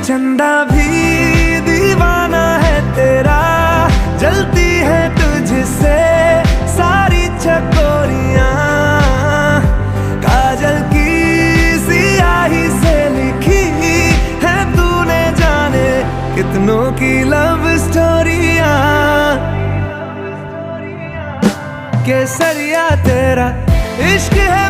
चंदा भी दीवाना है तेरा, जलती है तुझसे सारी चकोरियां। काजल की सियाही से लिखी है तूने जाने कितनों की लव स्टोरियां। केसरिया तेरा इश्क है